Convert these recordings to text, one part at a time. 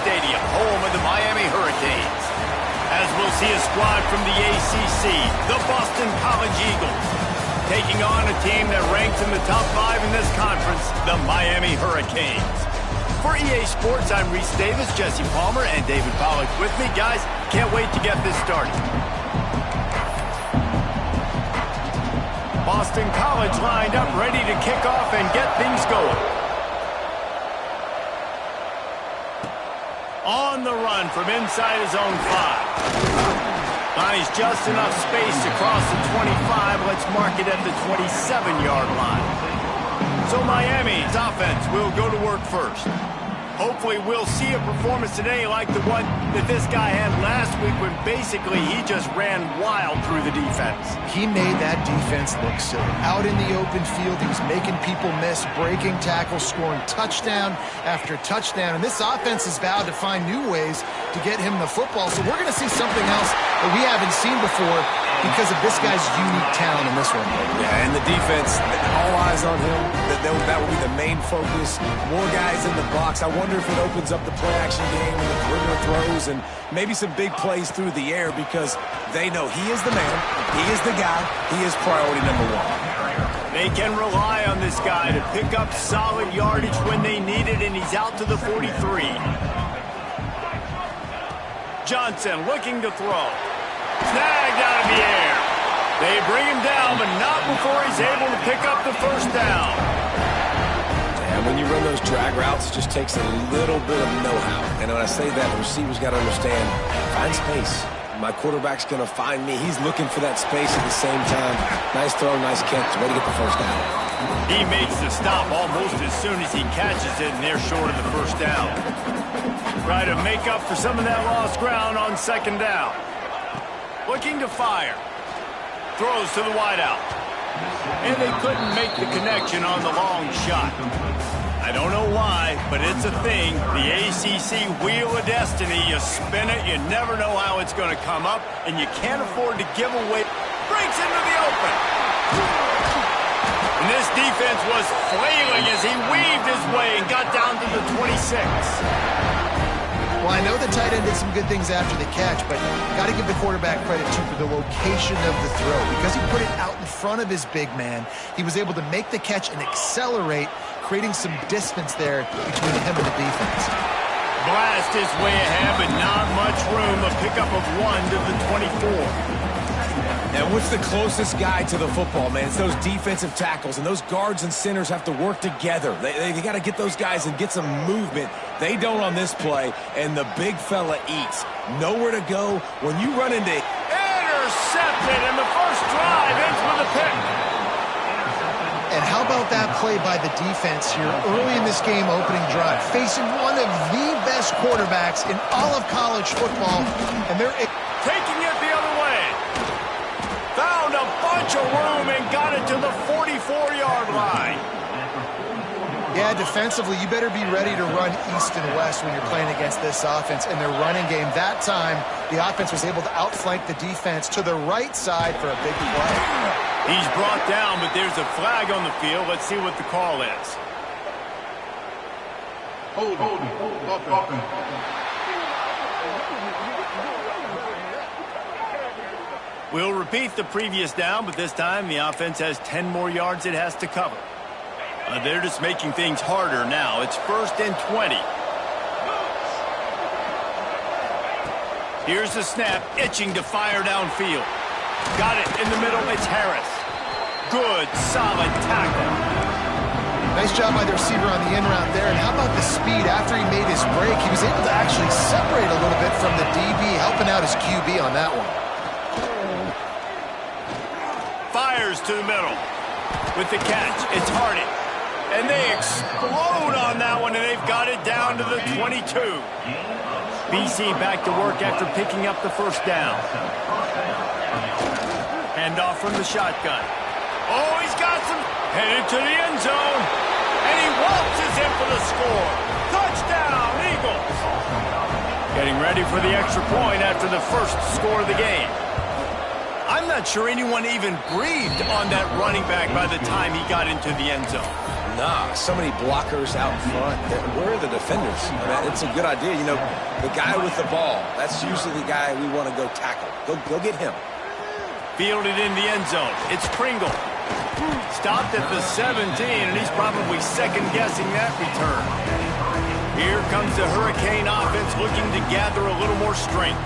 Stadium, home of the Miami Hurricanes. As we'll see a squad from the ACC, the Boston College Eagles, taking on a team that ranks in the top 5 in this conference, the Miami Hurricanes. For EA Sports, I'm Reese Davis, Jesse Palmer, and David Pollack with me. Guys, can't wait to get this started. Boston College lined up, ready to kick off and get things going. On the run from inside his own 5. Finds just enough space to cross the 25. Let's mark it at the 27-yard line. So Miami's offense will go to work first. Hopefully we'll see a performance today like the one that this guy had last week when basically he just ran wild through the defense. He made that defense look silly. Out in the open field, he was making people miss, breaking tackles, scoring touchdown after touchdown. And this offense has vowed to find new ways to get him the football. So we're going to see something else that we haven't seen before because of this guy's unique talent in this one. Yeah, and the defense, all eyes on him. That will be the main focus. More guys in the box. I wonder if it opens up the play-action game and the perimeter throws and maybe some big plays through the air because they know he is the man, he is the guy, he is priority number 1. They can rely on this guy to pick up solid yardage when they need it, and he's out to the 43. Johnson looking to throw. Snagged out of the air. They bring him down, but not before he's able to pick up the first down. And when you run those drag routes, it just takes a little bit of know-how. And when I say that, the receiver's got to understand, find space. My quarterback's going to find me. He's looking for that space at the same time. Nice throw, nice catch. Way to get the first down. He makes the stop almost as soon as he catches it, and they're short of the first down. Try to make up for some of that lost ground on second down. Looking to fire. Throws to the wideout. And they couldn't make the connection on the long shot. I don't know why, but it's a thing. The ACC Wheel of Destiny. You spin it, you never know how it's going to come up, and you can't afford to give away. Breaks into the open. And this defense was flailing as he weaved his way and got down to the 26. Well, I know the tight end did some good things after the catch, but got to give the quarterback credit, too, for the location of the throw. Because he put it out in front of his big man, he was able to make the catch and accelerate, creating some distance there between him and the defense. Blast his way ahead, but not much room. A pickup of 1 to the 24. And what's the closest guy to the football, man? It's those defensive tackles, and those guards and centers have to work together. They got to get those guys and get some movement. They don't on this play, and the big fella eats. Nowhere to go when you run into... Intercepted, and the first drive ends with a pick. And how about that play by the defense here early in this game opening drive, facing one of the best quarterbacks in all of college football, and they're... Taking it the other way. Found a bunch of room and got it to the 44-yard line. Yeah, defensively, you better be ready to run east and west when you're playing against this offense in their running game. That time, the offense was able to outflank the defense to the right side for a big play. He's brought down, but there's a flag on the field. Let's see what the call is. Hold. We'll repeat the previous down, but this time the offense has 10 more yards it has to cover. They're just making things harder now. It's 1st and 20. Here's the snap, itching to fire downfield. Got it in the middle, it's Harris. Good, solid tackle. Nice job by the receiver on the in route there. And how about the speed after he made his break? He was able to actually separate a little bit from the DB, helping out his QB on that one. Fires to the middle. With the catch, it's Hardy. And they explode on that one, and they've got it down to the 22. BC back to work after picking up the first down. Handoff from the shotgun. Oh, he's got some. Headed to the end zone. And he waltzes in for the score. Touchdown, Eagles. Getting ready for the extra point after the first score of the game. I'm not sure anyone even breathed on that running back by the time he got into the end zone. Nah, so many blockers out front. Where are the defenders? I mean, it's a good idea. You know, the guy with the ball, that's usually the guy we want to go tackle. Go get him. Fielded in the end zone. It's Pringle. Stopped at the 17, and he's probably second-guessing that return. Here comes the Hurricane offense looking to gather a little more strength.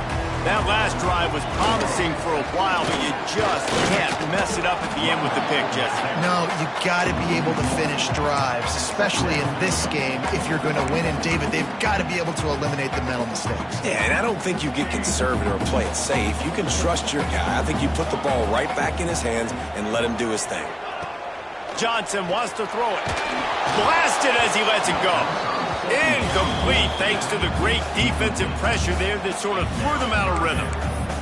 That last drive was promising for a while, but you just can't mess it up at the end with the pick, Jesse. No, you got to be able to finish drives, especially in this game. If you're going to win, and David, they've got to be able to eliminate the mental mistakes. Yeah, and I don't think you get conservative or play it safe. You can trust your guy. I think you put the ball right back in his hands and let him do his thing. Johnson wants to throw it. Blasted as he lets it go. Incomplete thanks to the great defensive pressure there that sort of threw them out of rhythm.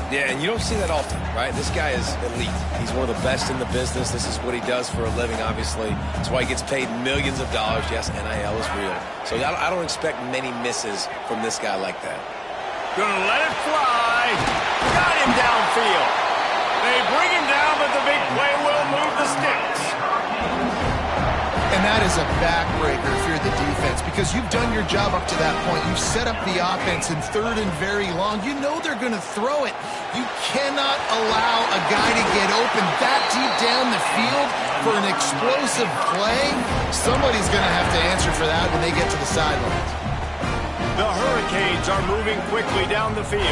Yeah, and you don't see that often, right? This guy is elite. He's one of the best in the business. This is what he does for a living, obviously. That's why he gets paid millions of dollars. Yes, NIL is real. So I don't expect many misses from this guy like that. Gonna let it fly. Got him downfield. They bring him down, but the big play will move the sticks. And that is a backbreaker if you're the defense, because you've done your job up to that point. You've set up the offense in third and very long. You know they're going to throw it. You cannot allow a guy to get open that deep down the field for an explosive play. Somebody's going to have to answer for that when they get to the sidelines. The Hurricanes are moving quickly down the field.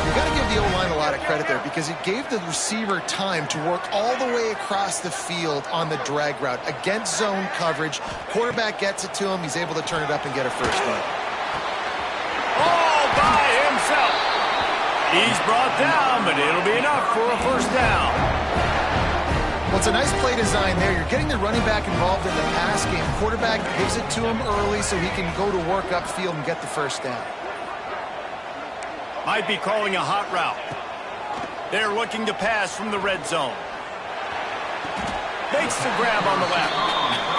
You've got to give the O-line a lot of credit there because it gave the receiver time to work all the way across the field on the drag route against zone coverage. Quarterback gets it to him. He's able to turn it up and get a first down. All by himself. He's brought down, but it'll be enough for a first down. Well, it's a nice play design there. You're getting the running back involved in the pass game. Quarterback gives it to him early so he can go to work upfield and get the first down. Might be calling a hot route. They're looking to pass from the red zone. Makes the grab on the left.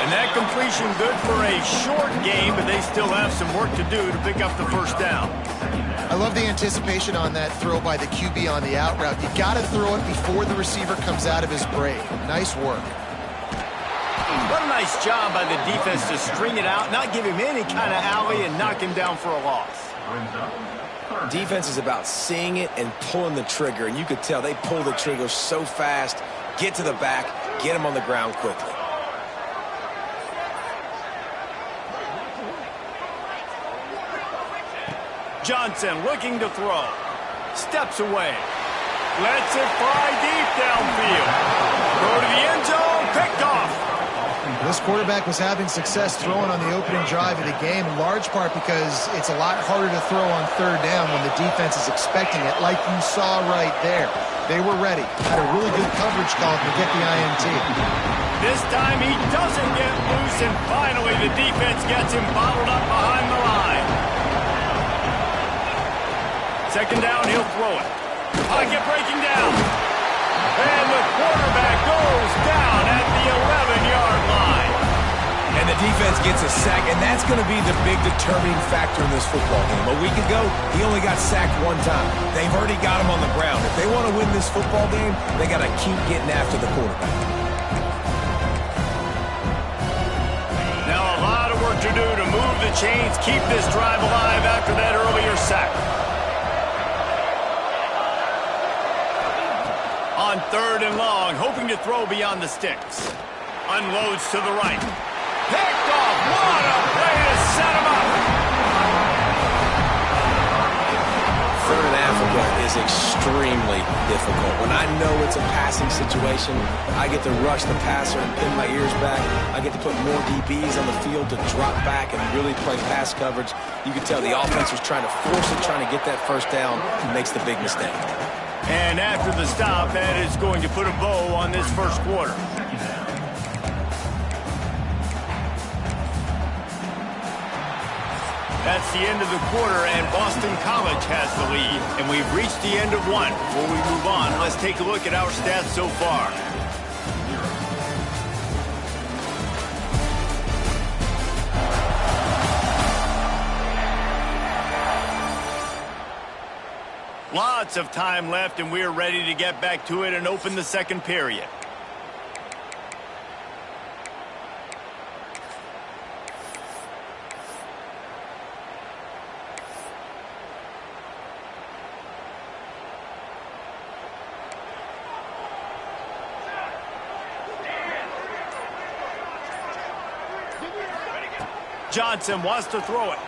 And that completion good for a short game, but they still have some work to do to pick up the first down. I love the anticipation on that throw by the QB on the out route. You got to throw it before the receiver comes out of his break. Nice work. What a nice job by the defense to string it out, not give him any kind of alley, and knock him down for a loss. Defense is about seeing it and pulling the trigger, and you could tell they pull the trigger so fast, get to the back, get him on the ground quickly. Johnson looking to throw. Steps away. Lets it fly deep downfield. Go to the end zone, picked off. This quarterback was having success throwing on the opening drive of the game, in large part because it's a lot harder to throw on third down when the defense is expecting it, like you saw right there. They were ready. Had a really good coverage call to get the INT. This time he doesn't get loose, and finally the defense gets him bottled up behind the line. Second down, he'll throw it. Pocket breaking down. And the quarterback goes down at the 11-yard line. And the defense gets a sack, and that's going to be the big determining factor in this football game. A week ago, he only got sacked one time. They've already got him on the ground. If they want to win this football game, they got to keep getting after the quarterback. Now a lot of work to do to move the chains, keep this drive alive after that earlier sack. On third and long, hoping to throw beyond the sticks. Unloads to the right. Picked off. What a play to set him up. Third in Africa is extremely difficult. When I know it's a passing situation, I get to rush the passer and pin my ears back. I get to put more DBs on the field to drop back and really play pass coverage. You can tell the offense was trying to force it, trying to get that first down, and makes the big mistake. And after the stop, that is going to put a bow on this first quarter. That's the end of the quarter, and Boston College has the lead. And we've reached the end of one. Before we move on, let's take a look at our stats so far. Lots of time left, and we're ready to get back to it and open the second period. Johnson wants to throw it.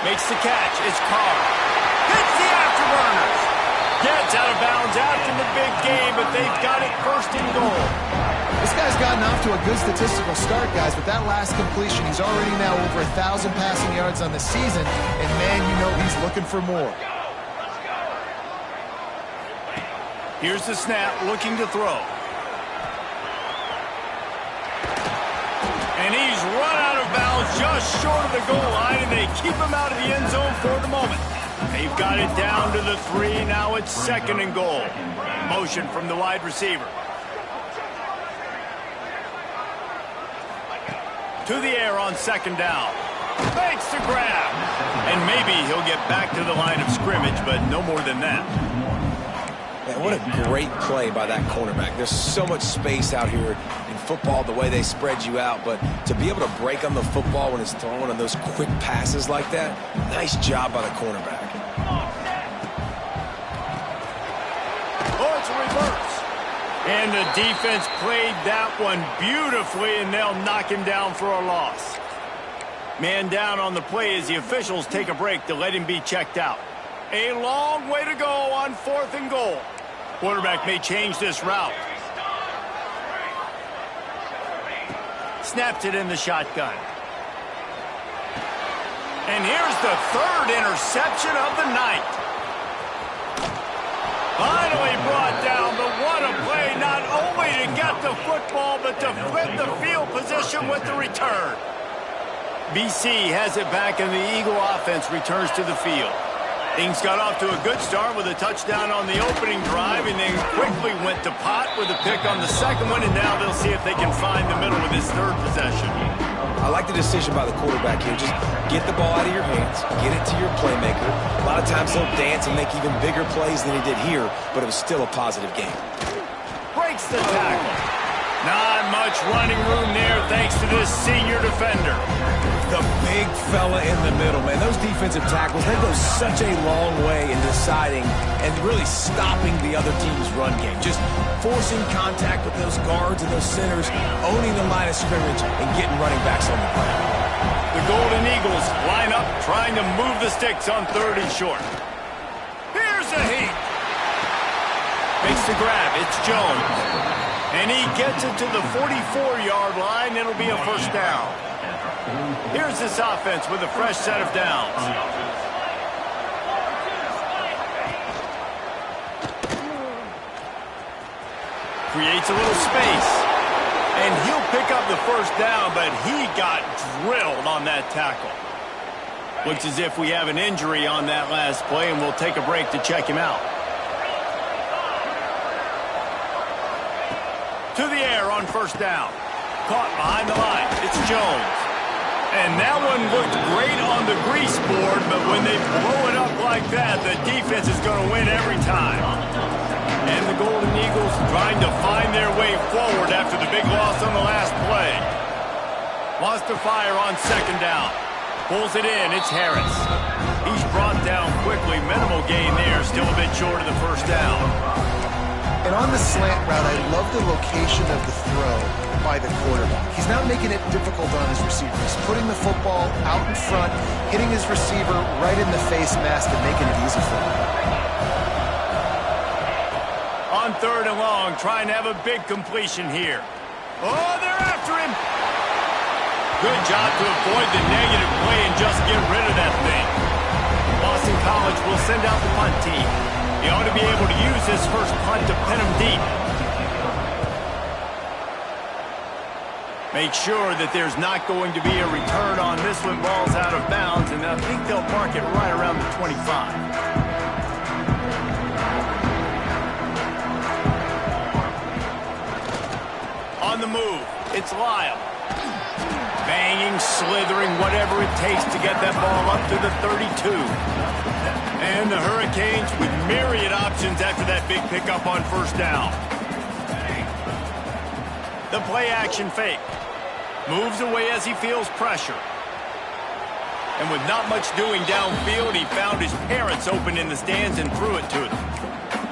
Makes the catch. It's Carr. Hits the afterburners. Gets out of bounds after the big game, but they've got it first and goal. This guy's gotten off to a good statistical start, guys, but that last completion, he's already now over 1,000 passing yards on the season, and man, you know he's looking for more. Here's the snap, looking to throw. And he's run out of bounds just short of the goal line, and they keep him out of the end zone for the moment. They've got it down to the 3. Now it's second and goal. Motion from the wide receiver. To the air on second down. Makes the grab. And maybe he'll get back to the line of scrimmage, but no more than that. Man, what a great play by that cornerback. There's so much space out here in football, the way they spread you out, but to be able to break on the football when it's thrown on those quick passes like that, nice job by the cornerback. Oh, it's a reverse. And the defense played that one beautifully, and they'll knock him down for a loss. Man down on the play as the officials take a break to let him be checked out. A long way to go on 4th and goal. Quarterback may change this route. Snaps it in the shotgun. And here's the 3rd interception of the night. Finally brought down, but what a play, not only to get the football, but to flip the field position with the return. BC has it back, and the Eagle offense returns to the field. Things got off to a good start with a touchdown on the opening drive, and then quickly went to pot with a pick on the second one, and now they'll see if they can find the middle with this 3rd possession. I like the decision by the quarterback here. Just get the ball out of your hands, get it to your playmaker. A lot of times he'll dance and make even bigger plays than he did here, but it was still a positive game. Breaks the tackle. Not much running room there thanks to this senior defender. The big fella in the middle, man. Those defensive tackles, they go such a long way in deciding and really stopping the other team's run game. Just forcing contact with those guards and those centers, owning the line of scrimmage, and getting running backs on the ground. The Golden Eagles line up, trying to move the sticks on 3rd and short. Here's a heat. Makes the grab. It's Jones. And he gets it to the 44-yard line. It'll be a first down. Here's this offense with a fresh set of downs. Creates a little space. And he'll pick up the first down, but he got drilled on that tackle. Looks as if we have an injury on that last play, and we'll take a break to check him out. To the air on first down. Caught behind the line. It's Jones. And that one looked great on the grease board, but when they blow it up like that, the defense is going to win every time. And the Golden Eagles trying to find their way forward after the big loss on the last play. Wants to fire on second down. Pulls it in. It's Harris. He's brought down quickly. Minimal gain there. Still a bit short of the first down. And on the slant route, I love the location of the throw by the quarterback. He's not making it difficult on his receiver. He's putting the football out in front, hitting his receiver right in the face mask and making it easy for him. On 3rd and long, trying to have a big completion here. Oh, they're after him. Good job to avoid the negative play and just get rid of that thing. Boston College will send out the punt team. He ought to be able to use his first punt to pin him deep. Make sure that there's not going to be a return on this one. Ball's out of bounds, and I think they'll mark it right around the 25. On the move, it's Lyle. Banging, slithering, whatever it takes to get that ball up to the 32. And the Hurricanes with myriad options after that big pickup on first down. The play action fake. Moves away as he feels pressure. And with not much doing downfield, he found his parents open in the stands and threw it to them.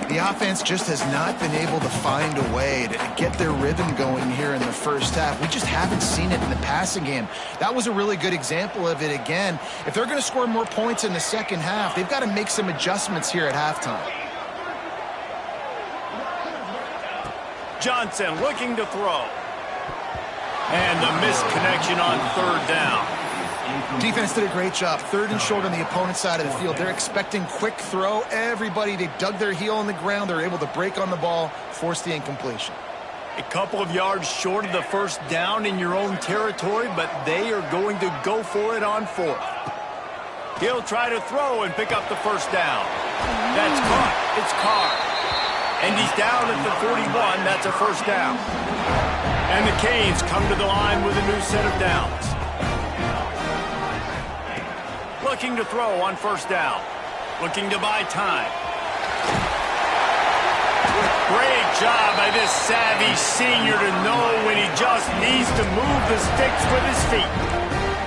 The offense just has not been able to find a way to get their rhythm going here in the first half. We just haven't seen it in the passing game. That was a really good example of it again. If they're going to score more points in the second half, they've got to make some adjustments here at halftime. Johnson looking to throw. And the missed connection on third down. Defense did a great job. 3rd and short on the opponent's side of the field. They're expecting quick throw. Everybody, they dug their heel on the ground. They're able to break on the ball, force the incompletion. A couple of yards short of the first down in your own territory, but they are going to go for it on 4th. He'll try to throw and pick up the first down. That's caught. It's Carr. And he's down at the 41. That's a first down. And the Canes come to the line with a new set of downs. Looking to throw on first down. Looking to buy time. Great job by this savvy senior to know when he just needs to move the sticks with his feet.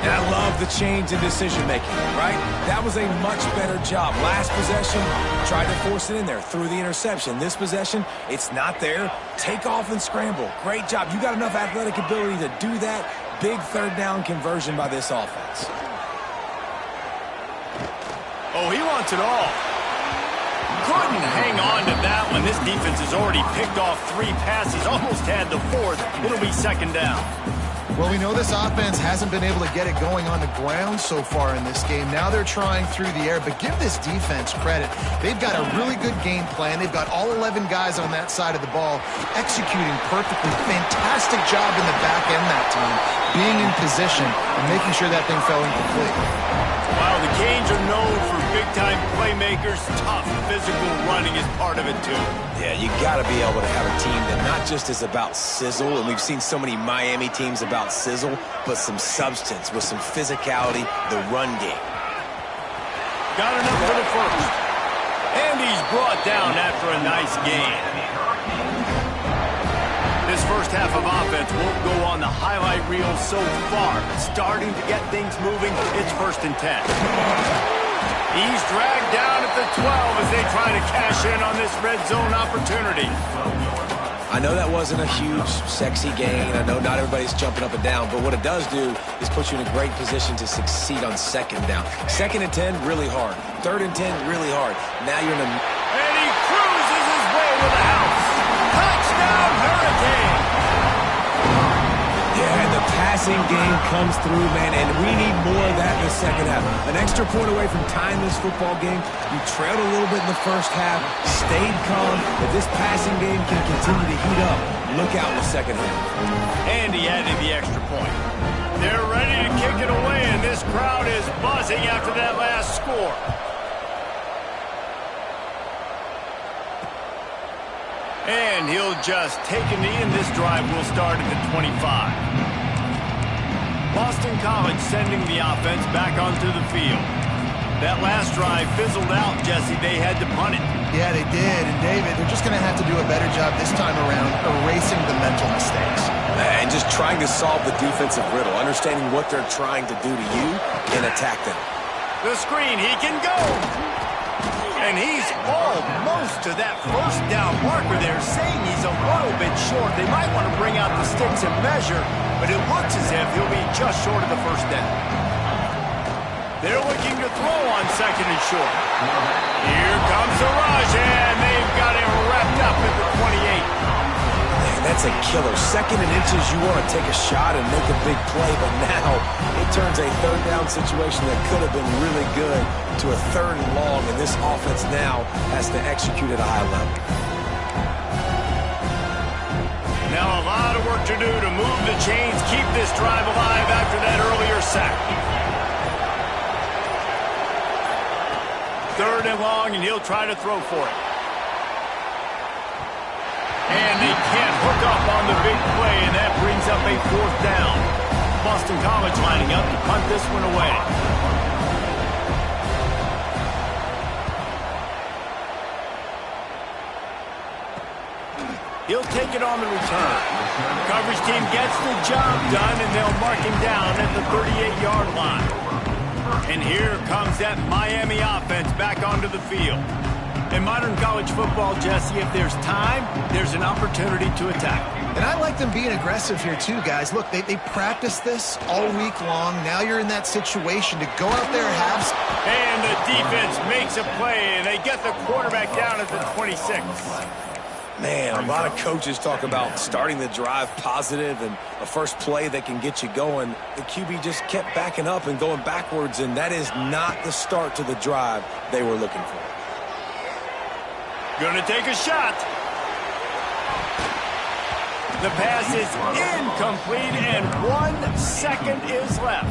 And I love the change in decision-making, right? That was a much better job. Last possession, tried to force it in there, threw the interception. This possession, it's not there. Take off and scramble. Great job. You got enough athletic ability to do that. Big 3rd down conversion by this offense. Oh, he wants it all. Couldn't hang on to that one. This defense has already picked off 3 passes, almost had the 4th. It'll be 2nd down. Well, we know this offense hasn't been able to get it going on the ground so far in this game. Now they're trying through the air, but give this defense credit. They've got a really good game plan. They've got all 11 guys on that side of the ball executing perfectly. Fantastic job in the back end that time, being in position and making sure that thing fell incomplete. While the Canes are known for big-time playmakers, tough physical running is part of it, too. Yeah, you got to be able to have a team that not just is about sizzle, and we've seen so many Miami teams about sizzle, but some substance with some physicality, the run game. Got enough for the first. And he's brought down after a nice gain. This first half of offense won't go on the highlight reel so far. Starting to get things moving, it's 1st and 10. He's dragged down at the 12 as they try to cash in on this red zone opportunity. I know that wasn't a huge, sexy gain. I know not everybody's jumping up and down, but what it does do is put you in a great position to succeed on 2nd down. 2nd and 10, really hard. 3rd and 10, really hard. Now you're in a... And he cruises his way to the house. Touchdown, Hurricane! Yeah, and the passing game comes through, man, and we need more of that in the second half. An extra point away from tying this football game. You trailed a little bit in the first half, stayed calm. If this passing game can continue to heat up, look out in the second half. And he added the extra point. They're ready to kick it away, and this crowd is buzzing after that last score. And he'll just take a knee, and this drive will start at the 25. Boston College sending the offense back onto the field. That last drive fizzled out, Jesse. They had to punt it. Yeah, they did. And, David, they're just going to have to do a better job this time around erasing the mental mistakes. And just trying to solve the defensive riddle, understanding what they're trying to do to you and attack them. The screen, he can go. And he's almost to that first down marker there, saying he's a little bit short. They might want to bring out the sticks and measure, but it looks as if he'll be just short of the first down. They're looking to throw on 2nd and short. Here comes the rush, and they've got him wrapped up at the 28. Man, that's a killer. 2nd and inches, you want to take a shot and make a big play, but now it turns a 3rd down situation that could have been really good to a 3rd and long, and this offense now has to execute at a high level. Now a lot of work to do to move the chains, keep this drive alive after that earlier sack. 3rd and long, and he'll try to throw for it. And they can't hook up on the big play, and that brings up a 4th down. Boston College lining up to punt this one away. He'll take it on the return. The coverage team gets the job done, and they'll mark him down at the 38-yard line. And here comes that Miami offense back onto the field. In modern college football, Jesse, if there's time, there's an opportunity to attack. And I like them being aggressive here too, guys. Look, they practice this all week long. Now you're in that situation to go out there, have... And the defense makes a play, and they get the quarterback down at the 26. Man, a lot of coaches talk about starting the drive positive and a first play that can get you going. The QB just kept backing up and going backwards, and that is not the start to the drive they were looking for. Gonna take a shot. The pass is incomplete, and 1 second is left.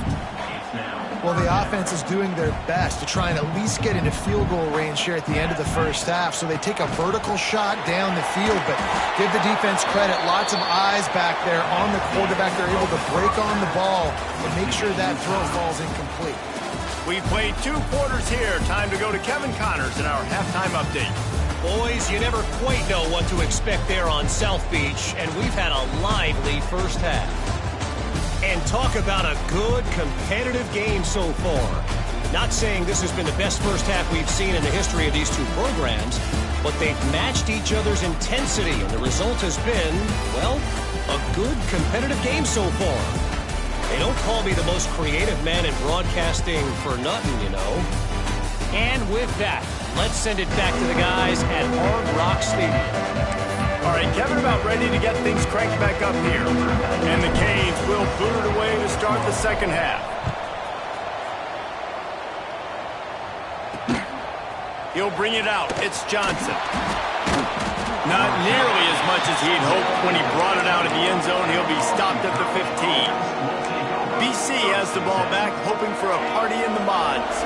Well, the offense is doing their best to try and at least get into field goal range here at the end of the first half. So they take a vertical shot down the field, but give the defense credit. Lots of eyes back there on the quarterback. They're able to break on the ball and make sure that throw falls incomplete. We played 2 quarters here. Time to go to Kevin Connors in our halftime update. Boys, you never quite know what to expect there on South Beach, and we've had a lively first half. And talk about a good, competitive game so far. Not saying this has been the best first half we've seen in the history of these two programs, but they've matched each other's intensity, and the result has been, well, a good, competitive game so far. They don't call me the most creative man in broadcasting for nothing, you know. And with that, let's send it back to the guys at Hard Rock Stadium. All right, Kevin, about ready to get things cranked back up here. And the Canes will boot it away to start the second half. He'll bring it out. It's Johnson. Not nearly as much as he'd hoped when he brought it out of the end zone. He'll be stopped at the 15. BC has the ball back, hoping for a party in the mods.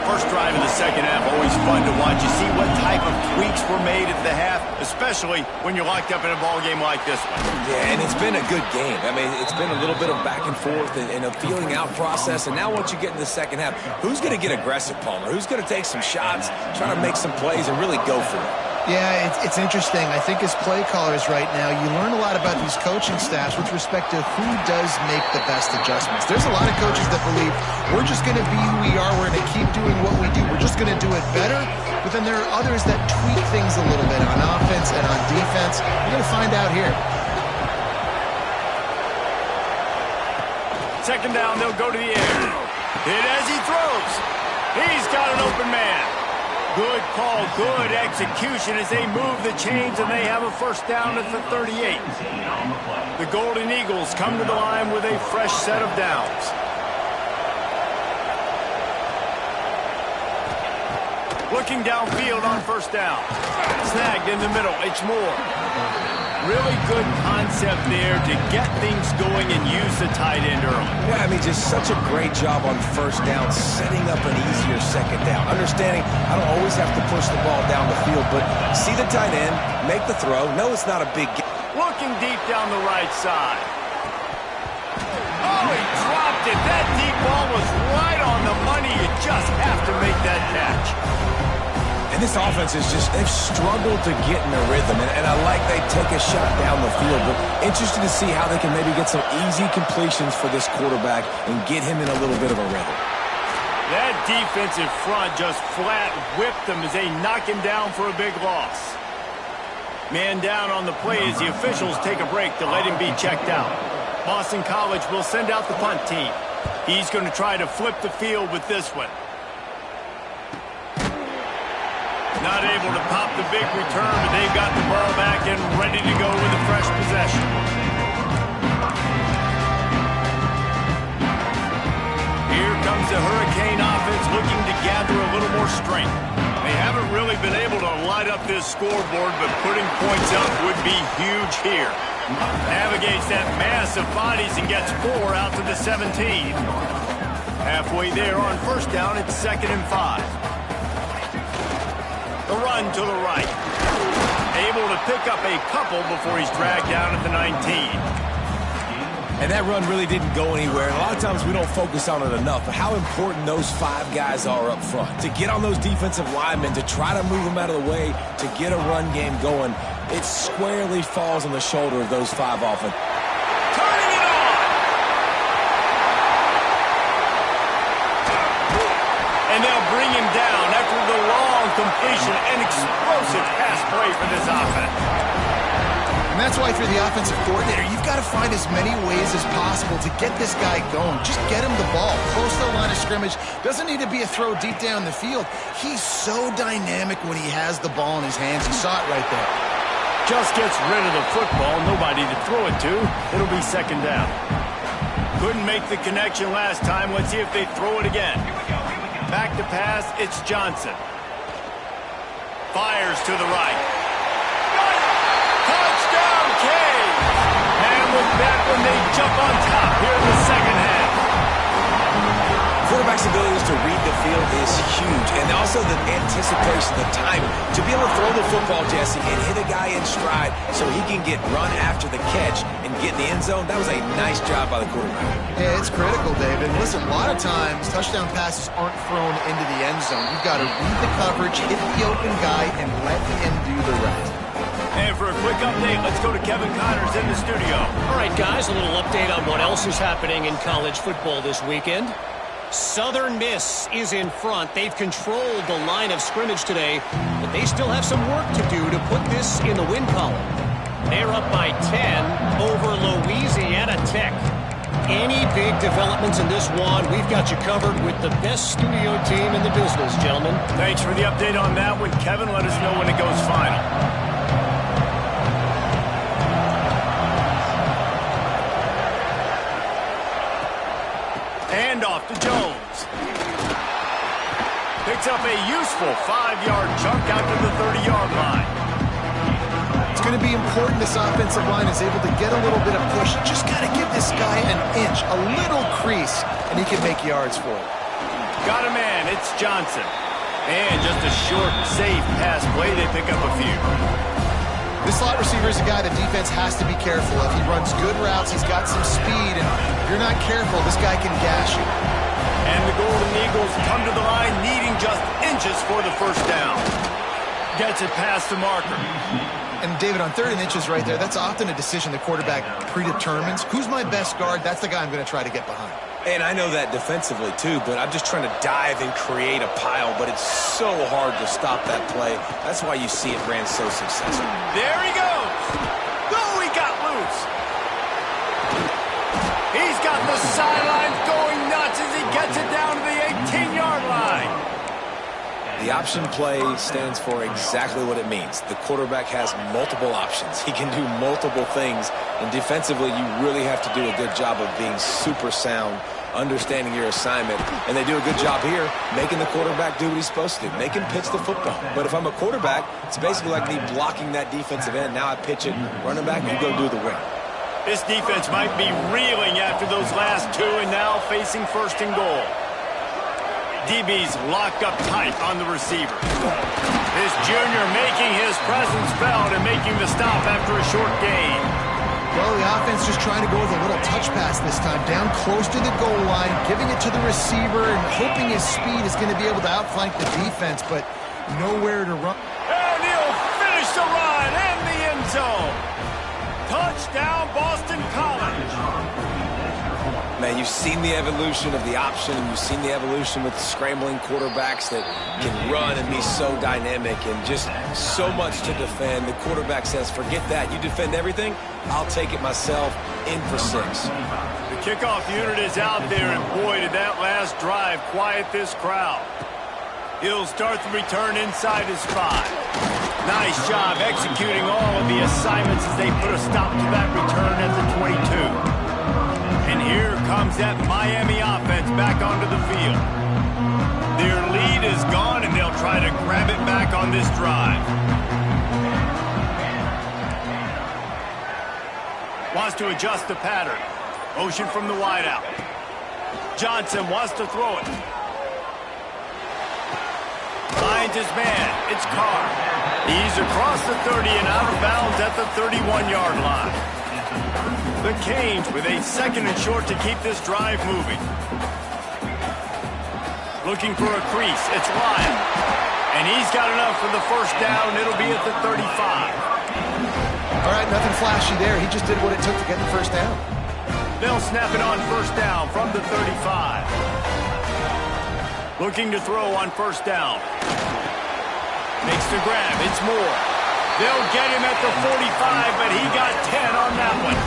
First drive of the second half, always fun to watch. You see what type of tweaks were made at the half, especially when you're locked up in a ball game like this one. Yeah, and it's been a good game. I mean, it's been a little bit of back and forth and a feeling out process. And now once you get in the second half, who's going to get aggressive, Palmer? Who's going to take some shots, try to make some plays, and really go for it? Yeah, it's interesting. I think as play callers right now, you learn a lot about these coaching staffs with respect to who does make the best adjustments. There's a lot of coaches that believe we're just going to be who we are. We're going to keep doing what we do. We're just going to do it better. But then there are others that tweak things a little bit on offense and on defense. We're going to find out here. Second down, they'll go to the air. Hit as he throws. He's got an open man. Good call, good execution as they move the chains, and they have a first down at the 38. The Golden Eagles come to the line with a fresh set of downs. Looking downfield on first down. Snagged in the middle. It's Moore. Really good concept there to get things going and use the tight end early. Yeah, I mean, just such a great job on first down, setting up an easier second down. Understanding I don't always have to push the ball down the field, but see the tight end, make the throw. No, it's not a big game. Looking deep down the right side. Oh, he dropped it. That deep ball was right on the money. You just have to make that catch. And this offense is just, they've struggled to get in a rhythm. And I like they take a shot down the field, but interested to see how they can maybe get some easy completions for this quarterback and get him in a little bit of a rhythm. That defensive front just flat whipped them as they knock him down for a big loss. Man down on the play as the officials take a break to let him be checked out. Boston College will send out the punt team. He's going to try to flip the field with this one. Not able to pop the big return, but they've got the ball back and ready to go with a fresh possession. Here comes the Hurricane offense looking to gather a little more strength. They haven't really been able to light up this scoreboard, but putting points up would be huge here. Navigates that mass of bodies and gets 4 out to the 17. Halfway there on first down, it's 2nd and 5. The run to the right. Able to pick up a couple before he's dragged down at the 19. And that run really didn't go anywhere. And a lot of times we don't focus on it enough, but how important those 5 guys are up front. To get on those defensive linemen, to try to move them out of the way, to get a run game going, it squarely falls on the shoulder of those 5 offense. Turning it on! And they'll bring him down after the long completion, an explosive pass play for this offense. And that's why if you're the offensive coordinator, you've got to find as many ways as possible to get this guy going. Just get him the ball. Close to the line of scrimmage. Doesn't need to be a throw deep down the field. He's so dynamic when he has the ball in his hands. You saw it right there. Just gets rid of the football. Nobody to throw it to. It'll be second down. Couldn't make the connection last time. Let's see if they throw it again. Back to pass. It's Johnson. Fires to the right. Touchdown, Cage! And with that one, they jump on top here in the second half. Quarterback's abilities to read the field is huge, and also the anticipation, the timing. To be able to throw the football, Jesse, and hit a guy in stride so he can get run after the catch and get in the end zone, that was a nice job by the quarterback. Yeah, it's critical, David. Listen, a lot of times, touchdown passes aren't thrown into the end zone. You've got to read the coverage, hit the open guy, and let him do the rest. And for a quick update, let's go to Kevin Connors in the studio. All right, guys, a little update on what else is happening in college football this weekend. Southern Miss is in front. They've controlled the line of scrimmage today, but they still have some work to do to put this in the win column. They're up by 10 over Louisiana Tech. Any big developments in this one, we've got you covered with the best studio team in the business, gentlemen. Thanks for the update on that one, Kevin. Let us know when it goes final. Handoff to Jones. Picks up a useful 5-yard chunk out to the 30-yard line. It's going to be important this offensive line is able to get a little bit of push. Just got to give this guy an inch, a little crease, and he can make yards for it. Got a man. It's Johnson. And just a short, safe pass play. They pick up a few. This slot receiver is a guy the defense has to be careful of. He runs good routes. He's got some speed, and if you're not careful, this guy can gash you. And the Golden Eagles come to the line needing just inches for the first down. Gets it past the marker. And, David, on 3rd and inches right there, that's often a decision the quarterback predetermines. Who's my best guard? That's the guy I'm going to try to get behind. And I know that defensively, too, but I'm just trying to dive and create a pile, but it's so hard to stop that play. That's why you see it ran so successful. There he goes. Oh, he got loose. He's got the sidelines going nuts as he gets it down to the 18-yard line. The option play stands for exactly what it means. The quarterback has multiple options. He can do multiple things, and defensively, you really have to do a good job of being super sound, understanding your assignment, and they do a good job here making the quarterback do what he's supposed to do, make him pitch the football. But if I'm a quarterback, it's basically like me blocking that defensive end. Now I pitch it, running back, you go do the win. This defense might be reeling after those last two and now facing 1st and goal. DB's locked up tight on the receiver. This junior making his presence felt and making the stop after a short gain. Well, the offense just trying to go with a little touch pass this time, down close to the goal line, giving it to the receiver and hoping his speed is going to be able to outflank the defense, but nowhere to run. And he'll finish the run in the end zone. Touchdown, Boston College. Man, you've seen the evolution of the option, and you've seen the evolution with scrambling quarterbacks that can run and be so dynamic and just so much to defend. The quarterback says, forget that. You defend everything, I'll take it myself. In for 6. The kickoff unit is out there, and boy, did that last drive quiet this crowd. He'll start the return inside his 5. Nice job executing all of the assignments as they put a stop to that return at the 22. And here comes that Miami offense back onto the field. Their lead is gone, and they'll try to grab it back on this drive. Wants to adjust the pattern. Motion from the wideout. Johnson wants to throw it. Finds his man. It's Carr. He's across the 30 and out of bounds at the 31-yard line. The Canes with a 2nd and short to keep this drive moving. Looking for a crease. It's Lyle. And he's got enough for the first down. It'll be at the 35. All right, nothing flashy there. He just did what it took to get the first down. They'll snap it on first down from the 35. Looking to throw on first down. Makes the grab. It's Moore. They'll get him at the 45, but he got 10 on that one.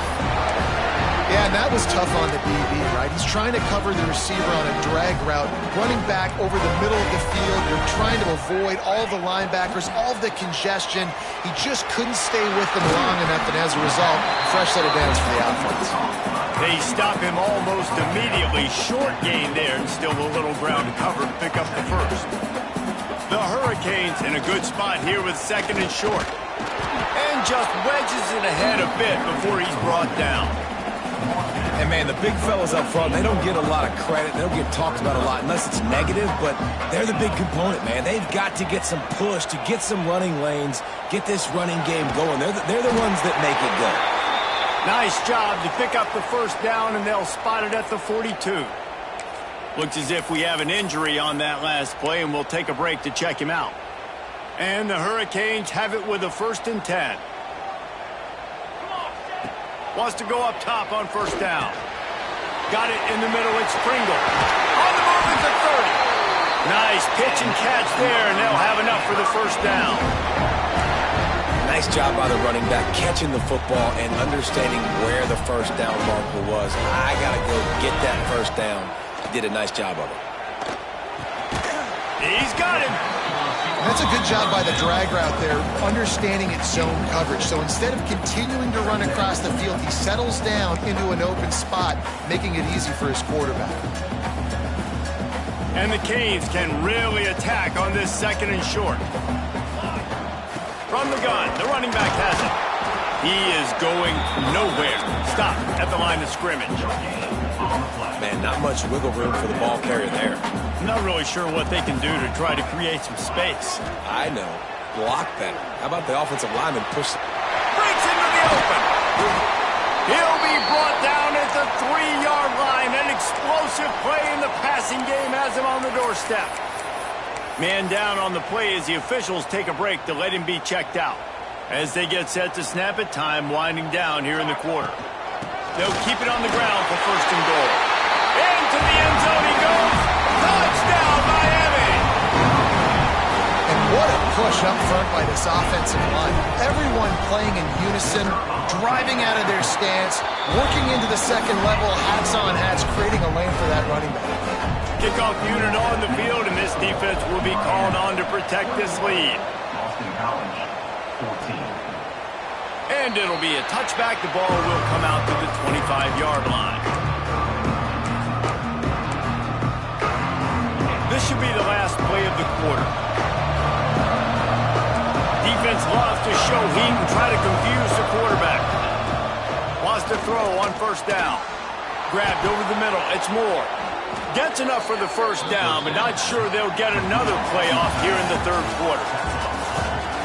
Yeah, and that was tough on the DB, right? He's trying to cover the receiver on a drag route, running back over the middle of the field. You're trying to avoid all the linebackers, all of the congestion. He just couldn't stay with them long enough, and as a result, fresh set of downs for the offense. They stop him almost immediately. Short gain there, and still a little ground to cover to pick up the first. The Hurricanes in a good spot here with second and short. And just wedges it ahead a bit before he's brought down. And, man, the big fellas up front, they don't get a lot of credit. They don't get talked about a lot unless it's negative, but they're the big component, man. They've got to get some push, to get some running lanes, get this running game going. They're the ones that make it go. Nice job to pick up the first down, and they'll spot it at the 42. Looks as if we have an injury on that last play, and we'll take a break to check him out. And the Hurricanes have it with a 1st and 10. Wants to go up top on first down. Got it in the middle. It's Pringle. On the move at the 30. Nice pitch and catch there, and they'll have enough for the first down. Nice job by the running back, catching the football and understanding where the first down marker was. I got to go get that first down. He did a nice job of it. He's got him. That's a good job by the drag route there, understanding its zone coverage. So instead of continuing to run across the field, he settles down into an open spot, making it easy for his quarterback. And the Canes can really attack on this second and short. From the gun, the running back has it. He is going nowhere. Stop at the line of scrimmage. Man, not much wiggle room for the ball carrier there. I'm not really sure what they can do to try to create some space. I know. Block better. How about the offensive lineman push? Breaks into the open. He'll be brought down at the 3-yard line. An explosive play in the passing game has him on the doorstep. Man down on the play as the officials take a break to let him be checked out. As they get set to snap it, time winding down here in the quarter. They'll keep it on the ground for 1st and goal. Into the end zone he goes. Touchdown, Miami! And what a push up front by this offensive line. Everyone playing in unison, driving out of their stance, working into the second level, hats on hats, creating a lane for that running back. Kickoff unit on the field, and this defense will be called on to protect this lead. Boston College, 14. And it'll be a touchback. The ball will come out to the 25-yard line. This should be the last play of the quarter. Defense loves to show heat and try to confuse the quarterback. Wants to throw on first down. Grabbed over the middle. It's Moore. Gets enough for the first down, but not sure they'll get another play off here in the third quarter.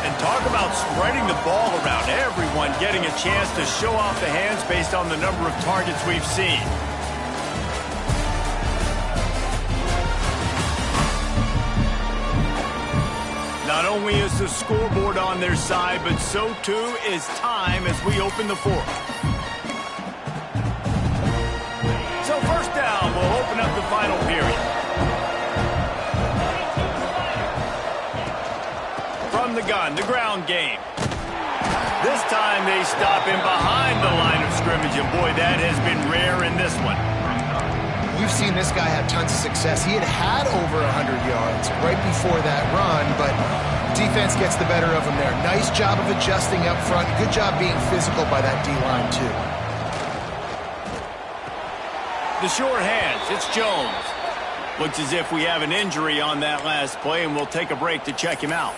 And talk about spreading the ball around. Everyone getting a chance to show off the hands based on the number of targets we've seen. Not only is the scoreboard on their side, but so too is time as we open the fourth. So first down will open up the final period. From the gun, the ground game. This time they stop him behind the line of scrimmage, and boy, that has been rare in this one. We've seen this guy have tons of success. He had over 100 yards right before that run, but defense gets the better of him there. Nice job of adjusting up front. Good job being physical by that D-line, too. The short hands, it's Jones. Looks as if we have an injury on that last play, and we'll take a break to check him out.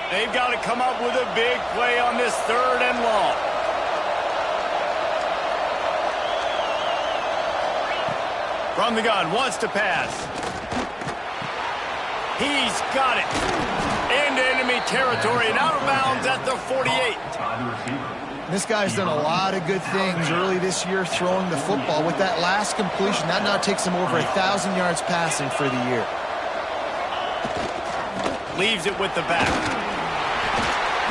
They've got to come up with a big play on this 3rd and long. From the gun, wants to pass. He's got it. Into enemy territory and out of bounds at the 48. This guy's done a lot of good things early this year throwing the football. With that last completion, that now takes him over 1,000 yards passing for the year. Leaves it with the back.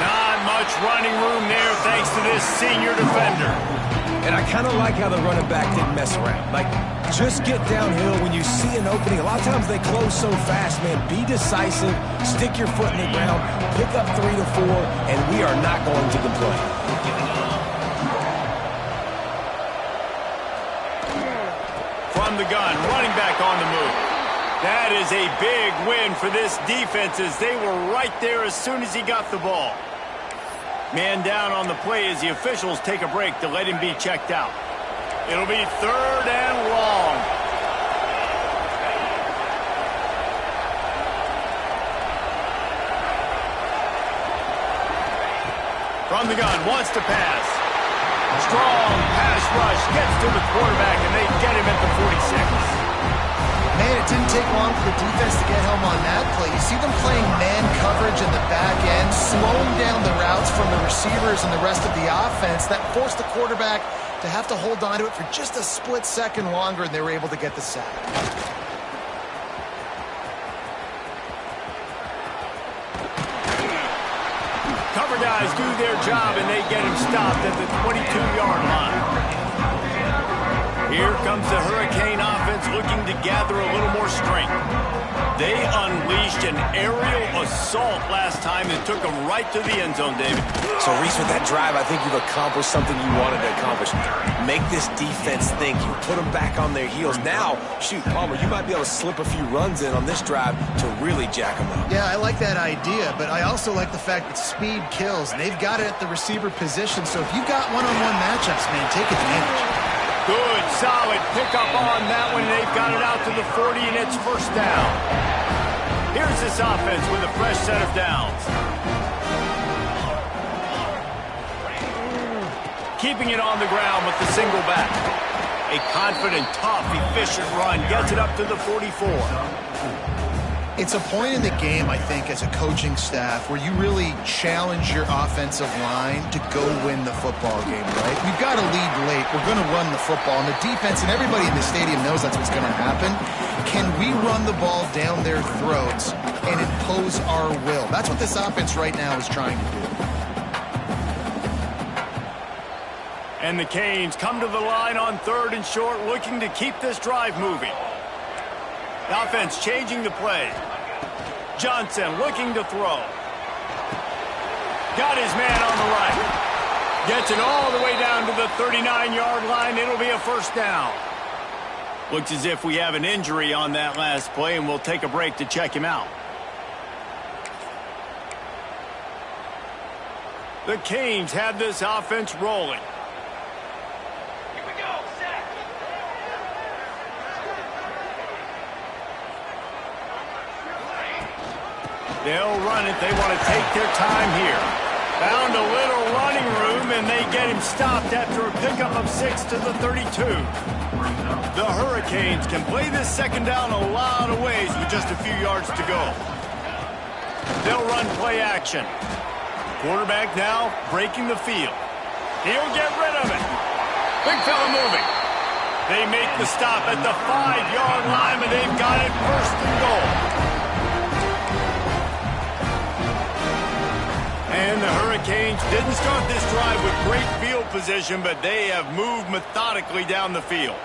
Not much running room there thanks to this senior defender. And I kind of like how the running back didn't mess around. Like, just get downhill when you see an opening. A lot of times they close so fast, man. Be decisive, stick your foot in the ground, pick up 3 to 4, and we are not going to complain. From the gun, running back on the move. That is a big win for this defense as they were right there as soon as he got the ball. Man down on the play as the officials take a break to let him be checked out. It'll be 3rd and long. From the gun, wants to pass. Strong pass rush, gets to the quarterback, and they get him at the 46. Man, it didn't take long for the defense to get home on that play. You see them playing man coverage in the back end, slowing down the routes from the receivers and the rest of the offense. That forced the quarterback to have to hold on to it for just a split second longer, and they were able to get the sack. Cover guys do their job, and they get him stopped at the 22-yard line. Here comes the Hurricane offense looking to gather a little more strength. They unleashed an aerial assault last time and took them right to the end zone, David. So, Reese, with that drive, I think you've accomplished something you wanted to accomplish. Make this defense think. You put them back on their heels. Now, shoot, Palmer, you might be able to slip a few runs in on this drive to really jack them up. Yeah, I like that idea, but I also like the fact that speed kills. And they've got it at the receiver position, so if you've got one-on-one matchups, man, take advantage. Good, solid pickup on that one. They've got it out to the 40, and it's 1st down. Here's this offense with a fresh set of downs. Keeping it on the ground with the single back. A confident, tough, efficient run gets it up to the 44. It's a point in the game, I think, as a coaching staff where you really challenge your offensive line to go win the football game, right? We've got to lead late. We're going to run the football. And the defense and everybody in the stadium knows that's what's going to happen. Can we run the ball down their throats and impose our will? That's what this offense right now is trying to do. And the Canes come to the line on 3rd and short, looking to keep this drive moving. The offense changing the play. Johnson looking to throw. Got his man on the right. Gets it all the way down to the 39-yard line. It'll be a 1st down. Looks as if we have an injury on that last play, and we'll take a break to check him out. The Canes have this offense rolling. They'll run it. They want to take their time here. Found a little running room, and they get him stopped after a pickup of 6 to the 32. The Hurricanes can play this 2nd down a lot of ways with just a few yards to go. They'll run play action. Quarterback now breaking the field. He'll get rid of it. Big fella moving. They make the stop at the 5-yard line, and they've got it 1st and goal. And the Hurricanes didn't start this drive with great field position, but they have moved methodically down the field.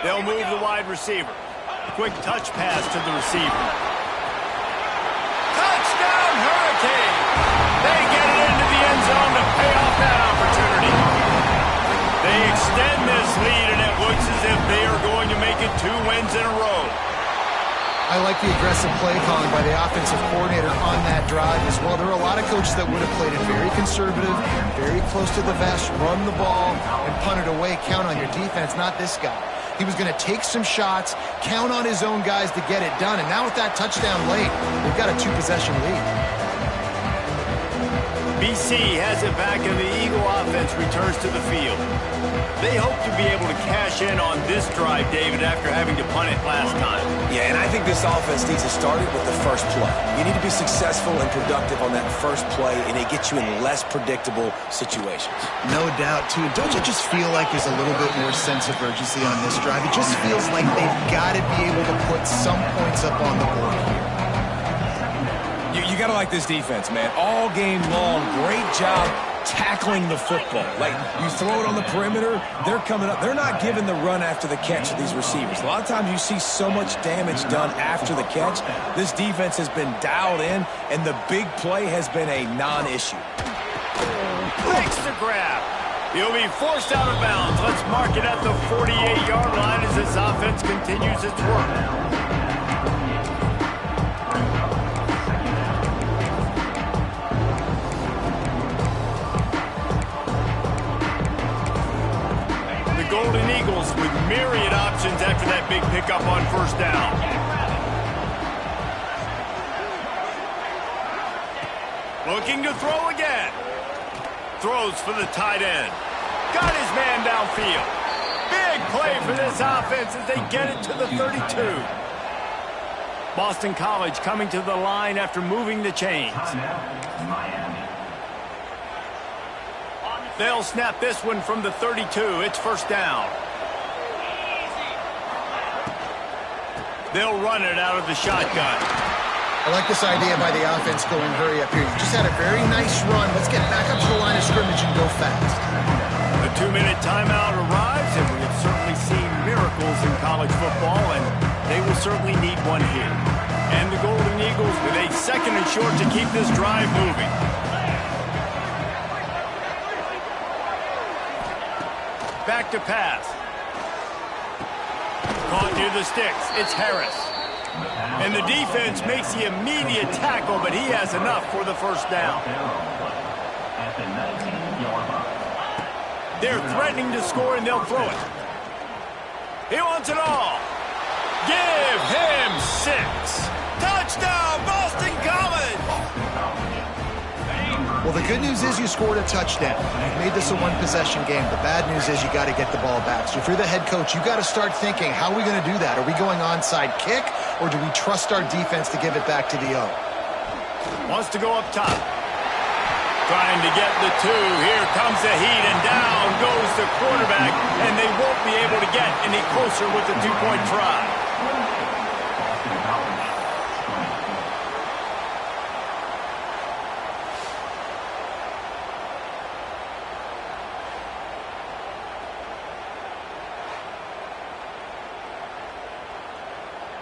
They'll move the wide receiver. Quick touch pass to the receiver. Touchdown, Hurricanes! They get it into the end zone to pay off that opportunity. They extend this lead, and it looks as if they are going to make it 2 wins in a row. I like the aggressive play calling by the offensive coordinator on that drive as well. There are a lot of coaches that would have played it very conservative, very close to the vest, run the ball, and punt it away. Count on your defense, not this guy. He was going to take some shots, count on his own guys to get it done. And now with that touchdown late, they've got a 2-possession lead. BC has it back, and the Eagle offense returns to the field. They hope to be able to cash in on this drive, David, after having to punt it last time. Yeah, and I think this offense needs to start it with the first play. You need to be successful and productive on that first play, and it gets you in less predictable situations. No doubt, too. Don't you just feel like there's a little bit more sense of urgency on this drive? It just feels like they've got to be able to put some points up on the board here. You got to like this defense, man. All game long, great job tackling the football. Like, you throw it on the perimeter, they're coming up. They're not giving the run after the catch to these receivers. A lot of times you see so much damage done after the catch. This defense has been dialed in, and the big play has been a non-issue. Makes the grab. He'll be forced out of bounds. Let's mark it at the 48-yard line as this offense continues its work. Golden Eagles with myriad options after that big pickup on first down. Looking to throw again. Throws for the tight end. Got his man downfield. Big play for this offense as they get it to the 32. Boston College coming to the line after moving the chains. They'll snap this one from the 32. It's first down. They'll run it out of the shotgun. I like this idea by the offense going hurry up here. You just had a very nice run. Let's get back up to the line of scrimmage and go fast. The 2-minute timeout arrives, and we have certainly seen miracles in college football, and they will certainly need one here. And the Golden Eagles with a second and short to keep this drive moving. Back to pass. Caught near the sticks. It's Harris. And the defense makes the immediate tackle, but he has enough for the first down. They're threatening to score, and they'll throw it. He wants it all. Give him 6. Touchdown, Boston College! Well, the good news is you scored a touchdown. You've made this a one-possession game. The bad news is you got to get the ball back. So if you're the head coach, you got to start thinking, how are we going to do that? Are we going onside kick, or do we trust our defense to give it back to the O? Wants to go up top. Trying to get the 2. Here comes the heat, and down goes the quarterback, and they won't be able to get any closer with the 2-point try.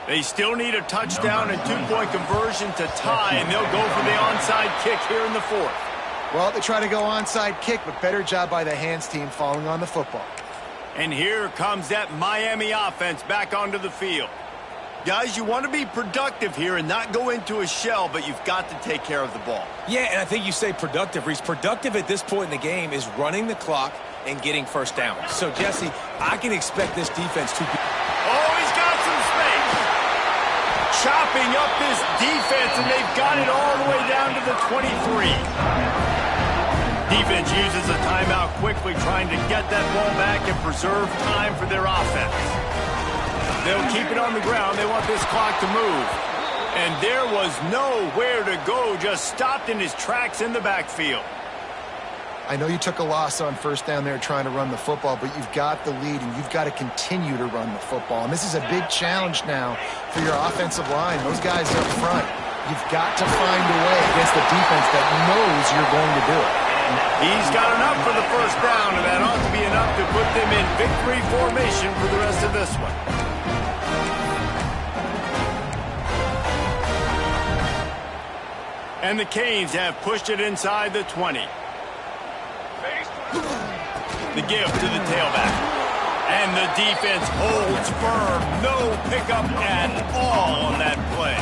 They still need a touchdown and 2-point conversion to tie, and they'll go for the onside kick here in the 4th. Well, they try to go onside kick, but better job by the hands team falling on the football. And here comes that Miami offense back onto the field. Guys, you want to be productive here and not go into a shell, but you've got to take care of the ball. Yeah, and I think you say productive, Reese. Productive at this point in the game is running the clock and getting first down. So, Jesse, I can expect this defense to be... Oh, he's got some space. Chopping up this defense, and they've got it all the way down to the 23. Defense uses a timeout quickly, trying to get that ball back and preserve time for their offense. They'll keep it on the ground. They want this clock to move. And there was nowhere to go, just stopped in his tracks in the backfield. I know you took a loss on first down there trying to run the football, but you've got the lead, and you've got to continue to run the football. And this is a big challenge now for your offensive line. Those guys up front, you've got to find a way against the defense that knows you're going to do it. He's got enough for the first down, and that ought to be enough to put them in victory formation for the rest of this one. And the Canes have pushed it inside the 20. The give to the tailback. And the defense holds firm. No pickup at all on that play.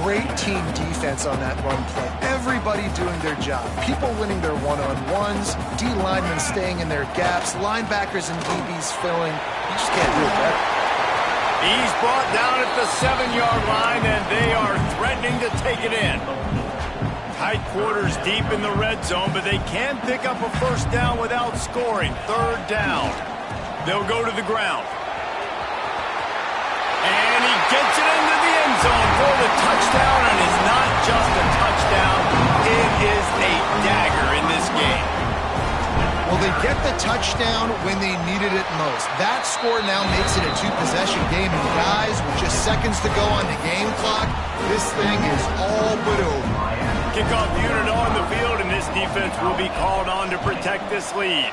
Great team defense on that run play. Everybody doing their job. People winning their one-on-ones. D linemen staying in their gaps. Linebackers and DBs filling. You just can't do it better. He's brought down at the 7-yard line, and they are threatening to take it in. Tight quarters deep in the red zone, but they can pick up a first down without scoring. Third down. They'll go to the ground. And he gets it into the end zone for the touchdown, and it's not just a touchdown. It is a dagger in this game. Well, they get the touchdown when they needed it most. That score now makes it a 2-possession game, and guys, with just seconds to go on the game clock, this thing is all but over. Kickoff unit on the field, and this defense will be called on to protect this lead.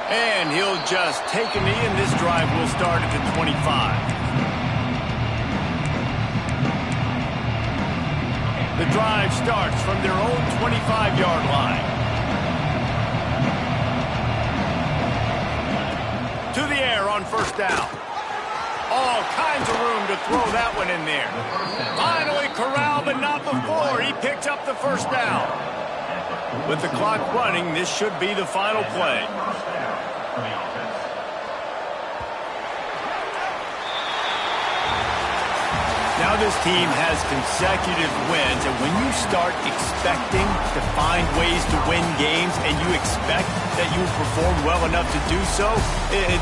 And he'll just take a knee, and this drive will start at the 25. The drive starts from their own 25-yard line. To the air on first down. All kinds of room to throw that one in there. Finally corralled, but not before. He picked up the first down. With the clock running, this should be the final play. Now this team has consecutive wins, and when you start expecting to find ways to win games and you expect that you perform well enough to do so,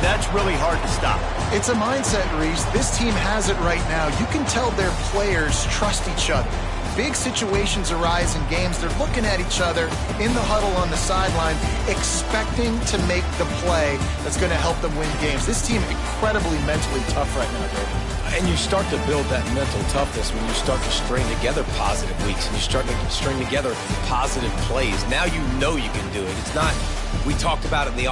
that's really hard to stop. It's a mindset, Reese. This team has it right now. You can tell their players trust each other. Big situations arise in games. They're looking at each other in the huddle on the sideline, expecting to make the play that's going to help them win games. This team incredibly mentally tough right now, David. And you start to build that mental toughness when you start to string together positive weeks and you start to string together positive plays. Now you know you can do it. It's not, we talked about it in the